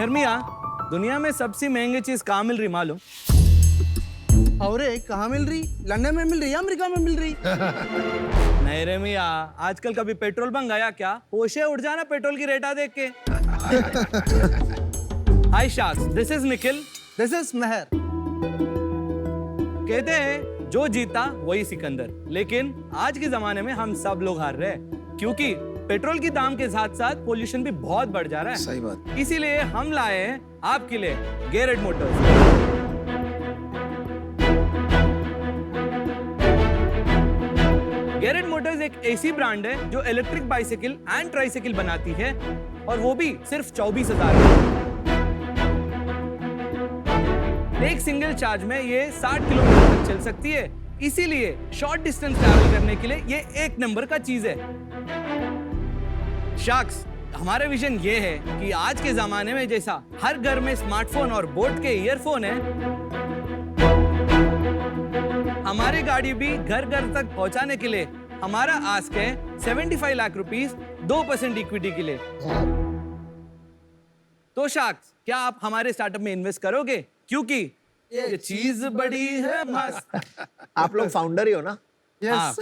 धर्मिया, दुनिया में सबसे महंगी चीज कहाँ मिल रही मालूम? अरे कहाँ मिल रही? लंदन में मिल रही या अमेरिका में मिल रही? नहीं रे मिया, आजकल कभी पेट्रोल बंक आया क्या? होशे उड़ जाना पेट्रोल की रेटा देख के। Hi sharks, this is Nikhil. This is Mehar. कहते हैं जो जीता वही सिकंदर, लेकिन आज के जमाने में हम सब लोग हार रहे हैं क्योंकि पेट्रोल की दाम के साथ साथ पोल्यूशन भी बहुत बढ़ जा रहा है। सही बात। इसीलिए हम लाए हैं आपके लिए गैरेट मोटर्स। गैरेट मोटर्स एक ऐसी ब्रांड है जो इलेक्ट्रिक बाइसाइकिल एंड ट्राइसाइकिल बनाती है और वो भी सिर्फ 24,000 में। एक सिंगल चार्ज में ये 60 किलोमीटर तक चल सकती है, इसीलिए शॉर्ट डिस्टेंस ट्रैवल करने के लिए ये एक नंबर का चीज है। शार्क्स, हमारा विजन ये है कि आज के जमाने में जैसा हर घर में स्मार्टफोन और बोट के ईयरफोन है, हमारी गाड़ी भी घर घर तक पहुंचाने के लिए हमारा आस्क है 75 लाख रुपीस 2% इक्विटी के लिए। तो शार्क्स, क्या आप हमारे स्टार्टअप में इन्वेस्ट करोगे? क्योंकि ये चीज बड़ी है मस्त। आप लोग फाउंडर ही हो ना? यस।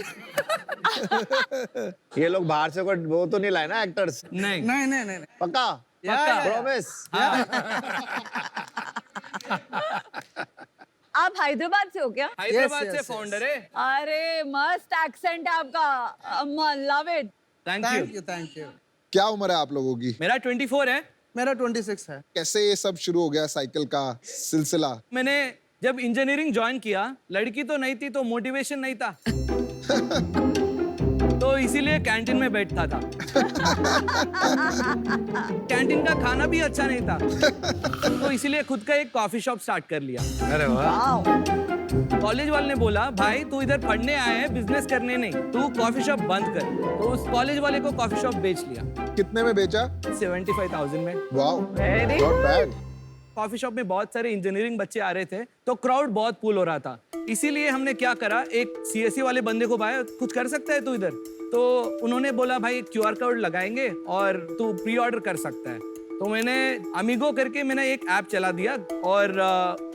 ये लोग बाहर से कोई वो तो नहीं लाए ना एक्टर्स? नहीं नहीं नहीं नहीं। पक्का? पक्का। प्रॉमिस? आप हैदराबाद से हो क्या? हैदराबाद Yes, से yes, फाउंडर है। अरे मस्त एक्सेंट है आपका, love it. Thank thank you. You thank you. क्या उम्र है आप लोगों की? मेरा 24 है। मेरा 26 है। कैसे ये सब शुरू हो गया साइकिल का सिलसिला? मैंने जब इंजीनियरिंग ज्वाइन किया, लड़की तो नहीं थी तो मोटिवेशन नहीं था, तो इसीलिए कैंटीन में बैठता था। कैंटीन का खाना भी अच्छा नहीं था, तो इसीलिए खुद का एक कॉफी शॉप स्टार्ट कर लिया। अरे वाह। कॉलेज वाले ने बोला, भाई तू इधर पढ़ने आया है, बिजनेस करने नहीं, तू कॉफी शॉप बंद कर। तो उस कॉलेज वाले को कॉफी शॉप बेच लिया। कितने में बेचा? 75,000 में। Wow, Very not bad. Coffee shop में बहुत सारे इंजीनियरिंग बच्चे आ रहे थे, तो क्राउड बहुत पुल हो रहा था। इसीलिए हमने क्या करा, एक सीएससी वाले बंदे को, भाई कुछ कर सकता है तू इधर? तो उन्होंने बोला, भाई क्यूआर कोड लगाएंगे और तू प्री ऑर्डर कर सकता है। तो मैंने अमीगो करके मैंने एक ऐप चला दिया और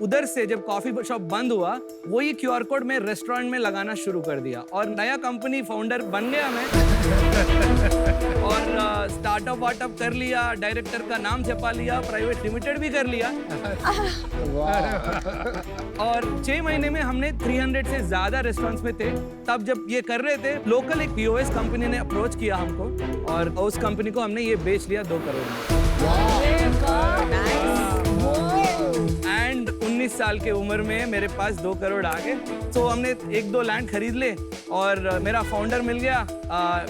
उधर से जब कॉफी शॉप बंद हुआ, वही क्यूआर कोड मैं रेस्टोरेंट में लगाना शुरू कर दिया और नया कंपनी फाउंडर बन गया मैं। और स्टार्टअप वार्टअप कर लिया, डायरेक्टर का नाम छपा लिया, प्राइवेट लिमिटेड भी कर लिया। और 6 महीने में हमने 300 से ज्यादा रेस्टोरेंट्स में थे। तब जब ये कर रहे थे, लोकल एक पीओएस कंपनी ने अप्रोच किया हमको और उस कंपनी को हमने ये बेच लिया 2 करोड़ में। एंड 19 साल के उम्र में मेरे पास 2 करोड़ आ गए, तो हमने 1-2 लैंड खरीद ले और मेरा फाउंडर मिल गया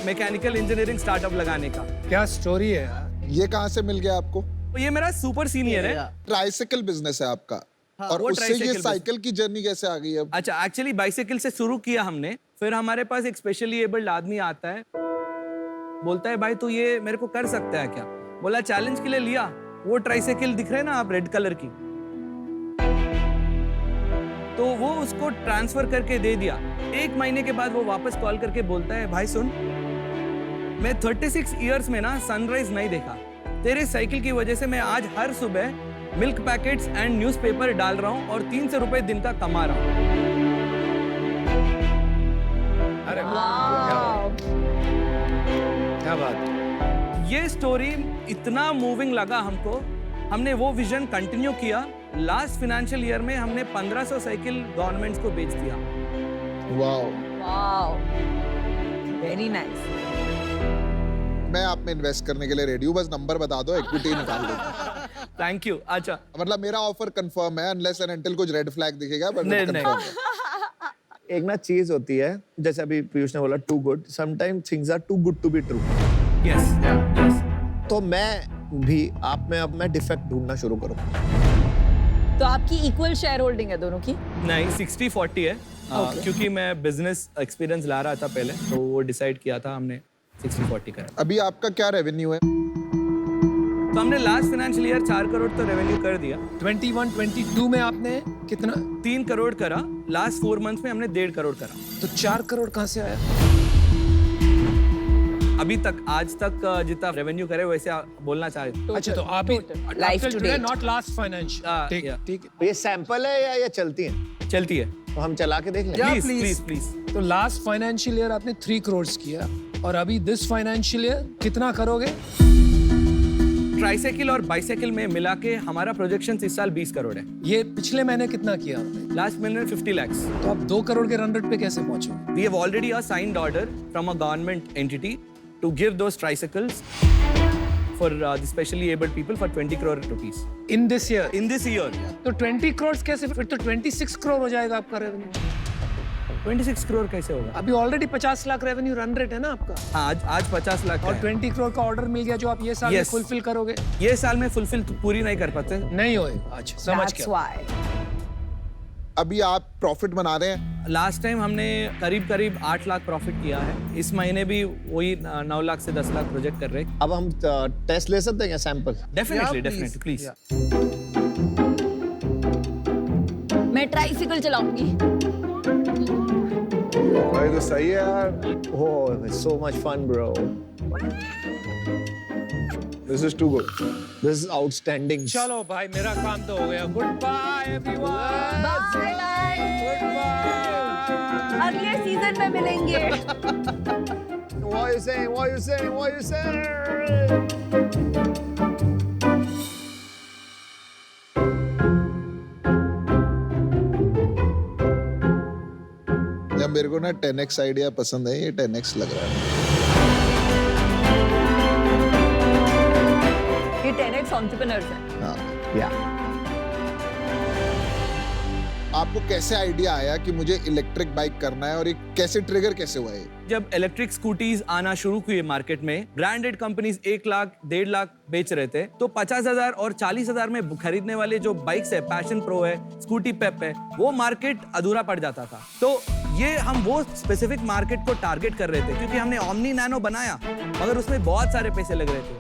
मैकेनिकल इंजीनियरिंग स्टार्टअप लगाने का। क्या स्टोरी है यार। ये कहाँ से मिल गया आपको? तो ये मेरा सुपर सीनियर है। ट्राइसाइकिल बिजनेस है आपका? और वो उससे ये tricycle साइकिल की जर्नी कैसे आ गई अब? अच्छा, एक्चुअली बाइसाइकिल से शुरू किया हमने, फिर हमारे पास एक स्पेशली एबल्ड आदमी आता है, बोलता है, भाई तू ये मेरे को कर सकता है क्या? बोला, चैलेंज के लिए लिया। वो ट्राइसाइकिल दिख रहे हैं ना आप, रेड कलर की, तो वो उसको ट्रांसफर करके दे दिया। 1 महीने के बाद वो वापस कॉल करके बोलता है, भाई सुन, मैं 36 इयर्स में ना सनराइज नहीं देखा, तेरे साइकिल की वजह से मैं आज हर सुबह मिल्क पैकेट्स एंड न्यूज़पेपर डाल रहा हूँ और 300 रुपए दिन का कमा रहा हूँ। अरे क्या बात। ये स्टोरी इतना मूविंग लगा हमको, हमने वो विजन कंटिन्यू किया। लास्ट फाइनेंशियल ईयर में हमने 1500 साइकिल गवर्नमेंट्स को बेच दिया। वाओ। Wow, very nice. मैं आप में इन्वेस्ट करने के लिए रेडी हूँ, बस नंबर बता दो, इक्विटी निकाल दो। Thank you. अच्छा, मतलब मेरा ऑफर कंफर्म है, अनलेस एंड अनटिल कुछ रेड फ्लैग दिखेगा, बट नहीं, कंफर्म नहीं। है। एक ना चीज होती है, जैसे अभी पीयूष ने बोला too good, sometime things are too good to be true. Yes yes. तो मैं भी आप में अब मैं डिफेक्ट ढूंढना शुरू करूँ। तो आपकी इक्वल शेयर होल्डिंग है दोनों की? नहीं, 60-40 है। क्योंकि मैं बिजनेस एक्सपीरियंस ला रहा था पहले, तो वो डिसाइड किया था हमने 60-40 करा। अभी आपका क्या रेवेन्यू है? तो हमने लास्ट फाइनेंशियल ईयर 4 करोड़ तो रेवेन्यू कर दिया। 21-22 में आपने कितना? 3 करोड़ करा। लास्ट 4 मंथ्स में हमने 1.5 करोड़ करा। तो 4 करोड़ कहाँ से आया? अभी तक आज तक जितना रेवेन्यू करे वैसे बोलना चाह रहे थे। अच्छा तो आप ही Life to date. Not last financial ठीक है yeah. ठीक है। तो ये सैंपल है या ये चलती है? चलती है। तो हम चला के देख लें। Yeah, please please. Please please. तो लास्ट फाइनेंशियल ईयर आपने 3 करोड़ किया और अभी दिस फाइनेंशियल ईयर कितना करोगे? ट्राइसाइकिल और बाइसाइकिल में मिला के हमारा प्रोजेक्शन इस साल 20 करोड़ है। ये पिछले महीने कितना किया आपने? लास्ट महीने 50 lakhs। तो आप 2 करोड़ के रन रेट पे कैसे पहुंचोगे? We have already a signed order from a government entity to give those tricycles for the specially abled people for 20 crore rupees in this year in this year। तो 20 करोड़ कैसे? फिर तो 26 करोड़ हो जाएगा आपका रेवेन्यू। 26 करोड़ कैसे होगा? अभी already 50 lakh revenue run rate है ना आपका, हाँ, आज 50 लाख और है। 20 करोड़ का ऑर्डर मिल गया जो आप ये साल में Yes. फुलफिल करोगे। ये साल में फुलफिल पूरी नहीं कर पाते। नहीं होएगा। अच्छा समझ That's गया। why. अभी आप प्रॉफिट बना रहे हैं? लास्ट टाइम हमने करीब 8 लाख प्रॉफिट किया है। इस महीने भी वही 9 लाख से 10 लाख प्रोजेक्ट कर रहे हैं। अब हम टेस्ट ले सकते हैं क्या sample? Definitely Yeah, definitely please. मैं ट्राइसिकल चलाऊंगी। भाई तो सही है यार। Oh, it's so much fun, bro. This is too good. This is outstanding. चलो भाई मेरा काम तो हो गया। Good bye everyone. Bye bye. Good bye. अगले सीजन में मिलेंगे। What are you saying? What are you saying? What are you saying? जब मेरे को ना 10x आइडिया पसंद है, ये 10x लग रहा है। ये 10x एंटरप्रेन्योर्स है। हाँ। Yeah. आपको कैसे आइडिया आया कि मुझे इलेक्ट्रिक बाइक करना है और ये कैसे ट्रिगर कैसे हुआ है? जब इलेक्ट्रिक स्कूटीज आना शुरू हुई मार्केट में, ब्रांडेड कंपनीज 1 लाख 1.5 लाख बेच रहे थे, तो 50,000 और 40,000 में खरीदने वाले जो बाइक्स है, पैशन प्रो है, स्कूटी पेप है, वो मार्केट अधूरा पड़ जाता था। तो ये हम वो स्पेसिफिक मार्केट को टारगेट कर रहे थे, क्योंकि हमने ओमनी नैनो बनाया मगर उसमें बहुत सारे पैसे लग रहे थे।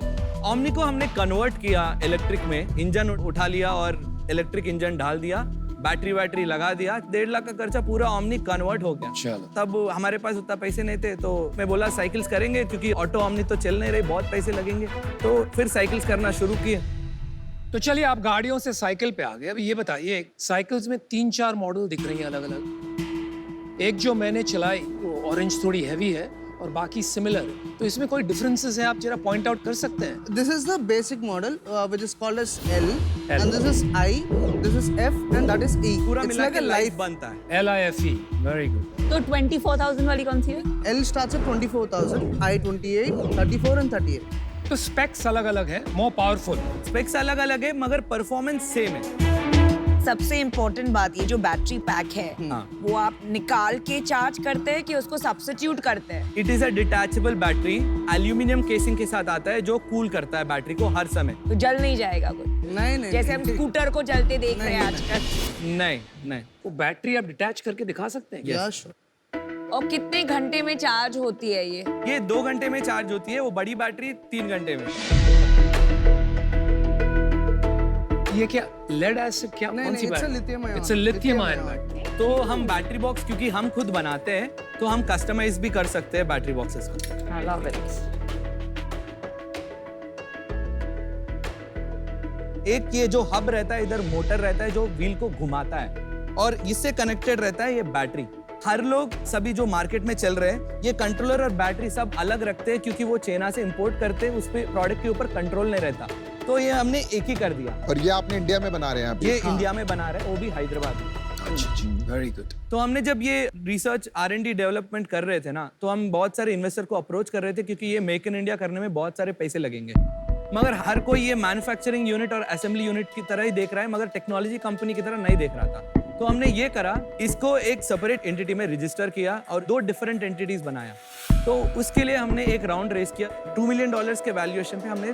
ओमनी को हमने कन्वर्ट किया इलेक्ट्रिक में, इंजन उठा लिया और इलेक्ट्रिक इंजन डाल दिया, बैटरी लगा दिया, 1.5 लाख का खर्चा पूरा ओमनी कन्वर्ट हो गया। चलो। तब हमारे पास उतना पैसे नहीं थे, तो मैं बोला साइकिल्स करेंगे, क्योंकि ऑटो ओमनी तो चल नहीं रही, बहुत पैसे लगेंगे। तो फिर साइकिल्स करना शुरू किए। तो चलिए आप गाड़ियों से साइकिल पे आ गए। अब ये बताइए, साइकिल्स में 3-4 मॉडल दिख रही हैं अलग अलग। एक जो मैंने चलाई वो ऑरेंज थोड़ी हैवी है और बाकी सिमिलर है, तो इसमें कोई डिफरेंसेस है आप जरा पॉइंट आउट कर सकते हैं? This is the basic model, which is called as L, and this is I, this is F, and that is E. पूरा It's मिला like के a लाइफ life. बनता है। LIFE, very good. तो 24,000 वाली कौन सी है? L starts at 24,000, I 28, 34, and 38. तो स्पेक्स अलग अलग है, मोर पावरफुल। स्पेक्स अलग अलग है मगर परफॉर्मेंस सेम है। सबसे इम्पोर्टेंट बात, ये जो बैटरी पैक है हाँ। वो आप निकाल के चार्ज करते हैं कि उसको सब्स्टिट्यूट करते हैं? It is a detachable battery, aluminium casing के साथ आता है, जो कूल करता है बैटरी को हर समय। तो जल नहीं जाएगा कुछ? नहीं जैसे हम स्कूटर को जलते देख रहे हैं आजकल। नहीं। वो बैटरी आप डिटैच करके दिखा सकते हैं? Yeah, sure. और कितने घंटे में चार्ज होती है ये? ये 2 घंटे में चार्ज होती है, वो बड़ी बैटरी 3 घंटे में। ये क्या लेड एसिड, क्या नहीं, कौन सी it's a battery? lithium ion. It's a lithium ion Lithium ion. Battery. तो हम बैटरी बॉक्स क्योंकि हम खुद बनाते हैं, तो हम कस्टमाइज भी कर सकते हैं बैटरी बॉक्सेस को। I love it. एक ये जो हब रहता है, इधर मोटर रहता है जो व्हील को घुमाता है, और इससे कनेक्टेड रहता है ये बैटरी। हर लोग सभी जो मार्केट में चल रहे हैं, ये कंट्रोलर और बैटरी सब अलग रखते हैं, क्योंकि वो चाइना से इंपोर्ट करते हैं, उस पे प्रोडक्ट के ऊपर कंट्रोल नहीं रहता। तो ये हमने एक ही कर दिया। और ये आपने इंडिया में बना रहे हैं? ये इंडिया में बना रहे हैं, वो भी हैदराबाद में। अच्छा, वेरी गुड। तो हमने जब ये रिसर्च R&D डेवलपमेंट कर रहे थे ना, तो हम बहुत सारे इन्वेस्टर को अप्रोच कर रहे थे, क्योंकि ये मेक इन इंडिया करने में बहुत सारे पैसे लगेंगे। मगर हर कोई ये मैन्युफैक्चरिंग यूनिट और असेंबली यूनिट की तरह ही देख रहा है, मगर टेक्नोलॉजी कंपनी की तरह नहीं देख रहा था। तो हमने ये करा, इसको एक सेपरेट एंटिटी में रजिस्टर किया और 2 डिफरेंट एंटिटीज बनाया। तो उसके लिए हमने एक राउंड रेस किया। $2 मिलियन के वैल्यूएशन पे हमने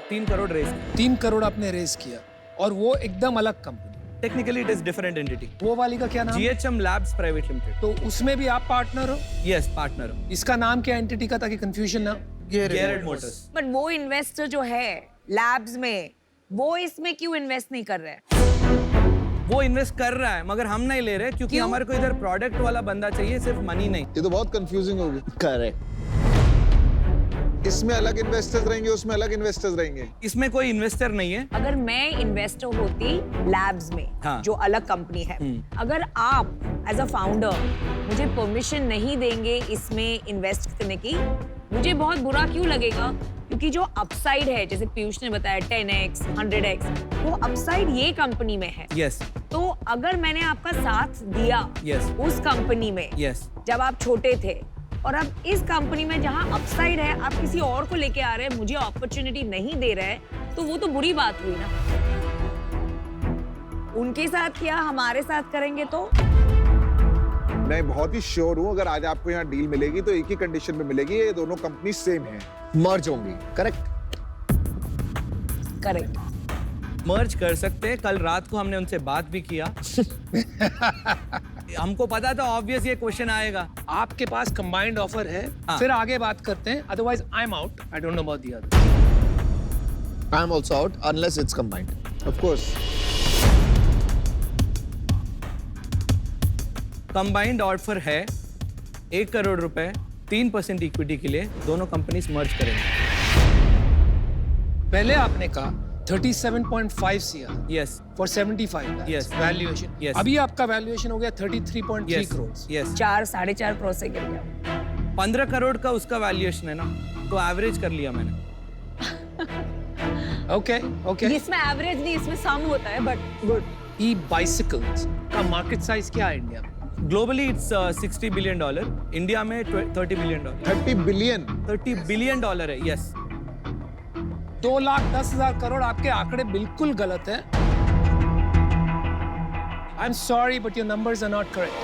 3 करोड़ रेस किया। 3 करोड़ आपने रेस किया, और वो एकदम अलग company. Technically it is different entity. वो वाली का क्या नाम? GHM Labs private limited. तो उसमें भी आप पार्टनर हो? यस, पार्टनर हो। इसका नाम क्या एंटिटी का, ताकि कंफ्यूजन ना? Garrett Motors। बट वो इन्वेस्टर जो है लैब्स में, वो इसमें क्यों इन्वेस्ट नहीं कर रहे हैं? वो इन्वेस्ट कर रहा है मगर हम नहीं ले रहे, क्योंकि क्यों? हमारे को इधर प्रोडक्ट वाला बंदा चाहिए, सिर्फ मनी नहीं। ये तो बहुत कंफ्यूजिंग होगी। करेक्ट। इसमें अलग इन्वेस्टर्स रहेंगे, उसमें अलग इन्वेस्टर्स रहेंगे। इसमें कोई इन्वेस्टर नहीं है। अगर मैं इन्वेस्टर होती लैब्स में, हाँ। जो अलग कंपनी है, अगर आप एज अ फाउंडर मुझे परमिशन नहीं देंगे इसमें इन्वेस्ट करने की, मुझे बहुत बुरा क्यों लगेगा? क्योंकि जो अपसाइड है, जैसे पीयूष ने बताया 10x, 100x, वो अपसाइड ये कंपनी में है। यस तो अगर मैंने आपका साथ दिया Yes. उस कंपनी में, यस जब आप छोटे थे, और अब इस कंपनी में जहां अपसाइड है, आप किसी और को लेके आ रहे हैं, मुझे अपॉर्चुनिटी नहीं दे रहे हैं, तो वो तो बुरी बात हुई ना। उनके साथ किया, हमारे साथ करेंगे तो मैं बहुत ही श्योर हूँ अगर आज आपको यहाँ डील मिलेगी तो एक ही कंडीशन में मिलेगी, ये दोनों कंपनी सेम है, मर्ज होंगी। करेक्ट? करेक्ट। मर्ज कर सकते हैं। कल रात को हमने उनसे बात भी किया। हमको पता था ऑब्वियस ये क्वेश्चन आएगा। आपके पास कंबाइंड ऑफर है, हाँ। फिर आगे बात करते हैं, otherwise I am out, I don't know about the other. I am also out unless it's combined. Of course combined offer है 1 करोड़ रुपए 3% इक्विटी के लिए, दोनों कंपनीज मर्ज करेंगे। पहले आपने कहा 37.5 CR yes for 75 lakhs Yes. valuation. Yes. अभी आपका वैल्यूएशन हो गया 33.3 यस crores. यस 4-4.5 करोड़ से गिर गया। 15 करोड़ का उसका वैल्यूएशन है ना, तो एवरेज कर लिया मैंने। Okay, okay. इसमें एवरेज नहीं, इसमें सम होता है, बट गुड। E-bicycles का मार्केट साइज क्या है इंडिया में? ग्लोबली इट्स $60 बिलियन, इंडिया में $30 बिलियन। 30 बिलियन। $30 बिलियन है। यस 2,10,000 करोड़, आपके आंकड़े बिल्कुल गलत हैं। I'm sorry, but your numbers are not correct.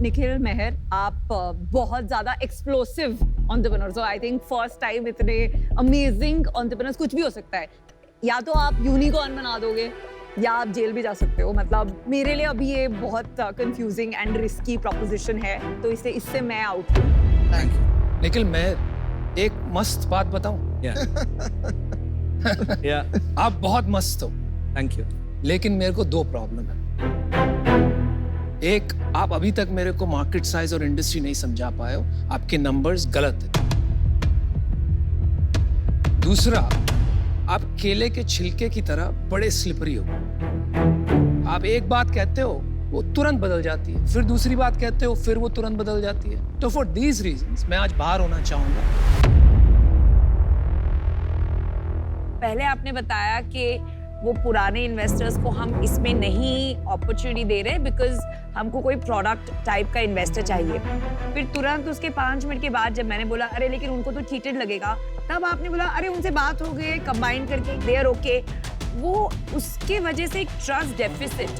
Nikhil मेहर, आप बहुत ज्यादा एक्सप्लोसिव एंटरप्रेन्योर्स हो। आई थिंक फर्स्ट टाइम इतने अमेजिंग एंटरप्रेन्योर्स, कुछ भी हो सकता है। या तो आप यूनिकॉर्न बना दोगे या आप जेल भी जा सकते हो। मतलब मेरे लिए अभी ये बहुत कंफ्यूजिंग एंड रिस्की प्रोपोजिशन है, तो इससे मैं आउट हूँ। Thank you. निखिल, मैं एक मस्त बात बताऊं? या आप बहुत मस्त हो, थैंक यू। लेकिन मेरे को 2 प्रॉब्लम है। एक, आप अभी तक मेरे को मार्केट साइज और इंडस्ट्री नहीं समझा पाए हो, आपके नंबर्स गलत है। दूसरा, आप केले के छिलके की तरह बड़े स्लिपरी हो। आप एक बात कहते हो, वो तुरंत बदल जाती है, फिर दूसरी बात कहते हो, फिर वो तुरंत बदल जाती है। तो फॉर दीज रीजंस मैं आज बाहर होना चाहूंगा। पहले आपने बताया कि वो पुराने इन्वेस्टर्स को हम इसमें नहीं अपॉर्चुनिटी दे रहे बिकॉज हमको कोई प्रोडक्ट टाइप का इन्वेस्टर चाहिए। फिर तुरंत उसके 5 मिनट के बाद जब मैंने बोला अरे लेकिन उनको तो चीटेड लगेगा, तब आपने बोला अरे उनसे बात हो गई, कंबाइन करके दे आर ओके। वो उसके वजह से एक ट्रस्ट डेफिसिट,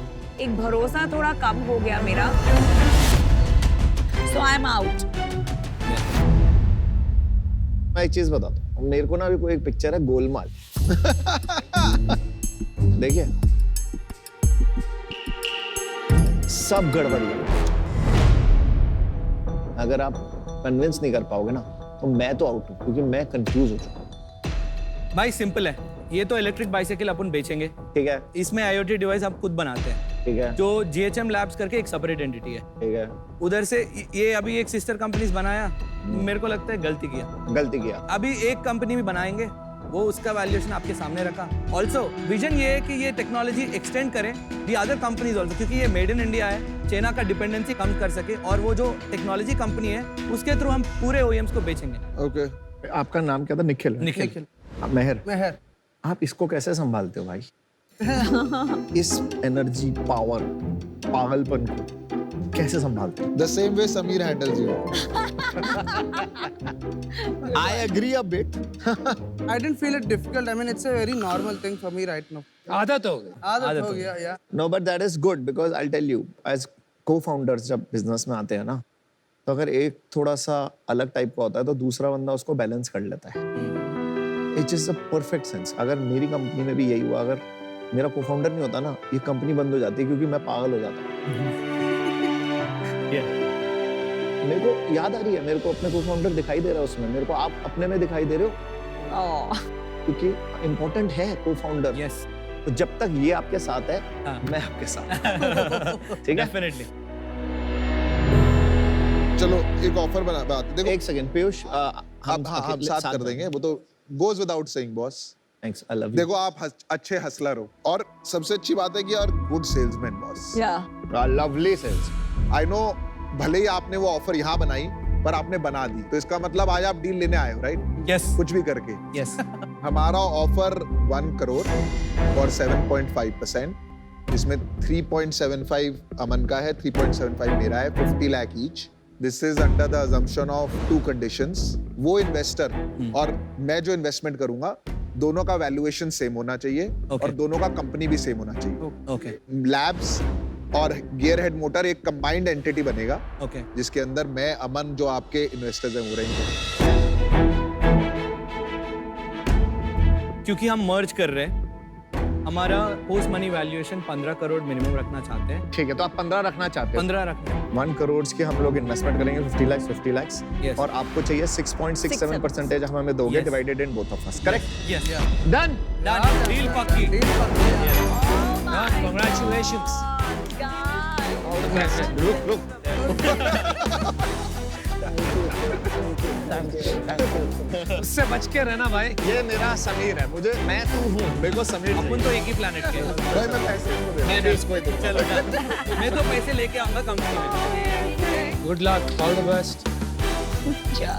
एक भरोसा थोड़ा कम हो गया मेरा। सो आई एम आउट। मैं एक चीज बताता हूँ, मेरे को ना अभी कोई एक पिक्चर है गोलमाल। देखिए सब गड़बड़ है। अगर आप कन्विंस नहीं कर पाओगे ना तो मैं तो आउट हूँ, क्योंकि मैं कंफ्यूज हो चुका हूँ। भाई सिंपल है, ये तो इलेक्ट्रिक बाइसाइकिल अपन बेचेंगे, ठीक है, इसमें IoT डिवाइस हम खुद बनाते हैं, ठीक है, जो GHM लैब्स करके एक सेपरेट एंटिटी है। ठीक है। उधर से ये अभी एक सिस्टर कंपनीज बनाया, मेरे को लगता है गलती किया। अभी एक कंपनी भी बनाएंगे, वो उसका वैल्यूएशन आपके सामने रखा। ऑल्सो विजन ये है कि ये टेक्नोलॉजी एक्सटेंड करें दी अदर कंपनीज ऑल्सो, क्योंकि ये मेड इन इंडिया है, चाइना का डिपेंडेंसी कम कर सके, और वो जो टेक्नोलॉजी कंपनी है उसके थ्रू हम पूरे OEMs को बेचेंगे। ओके। आपका नाम क्या था? निखिल। निखिल। मेहर। आप इसको कैसे संभालते हो भाई? इस एनर्जी, पावर, पागलपन को कैसे संभालते हो? The same way Sameer handles you. I agree a bit. I didn't feel it difficult. I mean, it's a very normal thing for me right now. आदत हो गई। आदत हो गया, yeah. No, but that is good because I'll tell you, as co-founders जब business में आते हैं ना, तो अगर एक थोड़ा सा अलग टाइप का होता है तो दूसरा बंदा उसको बैलेंस कर लेता है। It is a perfect sense. अगर मेरी कंपनी में भी यही हुआ, अगर मेरा को-फाउंडर नहीं होता ना, ये कंपनी बंद हो जाती है, क्योंकि मैं पागल हो जाता। मेरे को याद आ रही है, मेरे को अपने को-फाउंडर दिखाई दे रहा है उसमें, मेरे को आप अपने में दिखाई दे रहे हो, क्योंकि इम्पोर्टेंट है को-फाउंडर। यस, तो जब तक ये आपके साथ है, मैं आपके साथ। ठीक है? डेफिनेटली। चलो एक ऑफर बना बात देखो एक सेकंड पीयूष हम साथ कर देंगे, वो तो goes without saying boss. Thanks, I love you. देखो आप अच्छे हसलर हो और सबसे अच्छी बात है कि यार good salesman boss. Lovely sales. I know भले ही आपने वो ऑफर यहाँ बनाई पर आपने बना दी, तो इसका मतलब आज आप डील लेने आए हो, राइट? यस कुछ भी करके। यस हमारा ऑफर 1 करोड़ और 7.5%, जिसमें 3.75 अमन का है, 3.75 मेरा है, 50 lakh each. This is under the assumption of 2 conditions. वो इन्वेस्टर और मैं जो इन्वेस्टमेंट करूंगा, दोनों का वैल्यूएशन सेम होना चाहिए और दोनों का कंपनी भी सेम होना चाहिए। ओके लैब्स और गियर हेड मोटर एक कंबाइंड एंटिटी बनेगा, ओके जिसके अंदर मैं, अमन, जो आपके इन्वेस्टर्स हैं वो रहेंगे। क्योंकि हम मर्ज कर रहे हैं, हमारा post money valuation 15 crore minimum रखना चाहते हैं। ठीक है, तो आप 15 रखना चाहते हैं। 15 रखते हैं। 1 करोड़ की हम लोग इन्वेस्टमेंट करेंगे, 50 लाख Yes. और आपको चाहिए 6.67% हम हमें दोगे, Yes. Divided in both of us, correct? Yes done. Done, deal पक्की। Congratulations. रुक उससे बच के रहना भाई। ये मेरा समीर है, मैं तू हूँ, मेरे को समीर अपन तो एक ही प्लेनेट के हैं। भाई मैं पैसे इसको दे मैं इसको ही दूँ। चलो डन। मैं तो पैसे लेके आऊंगा कंपनी में। Good luck. All the best. Yeah.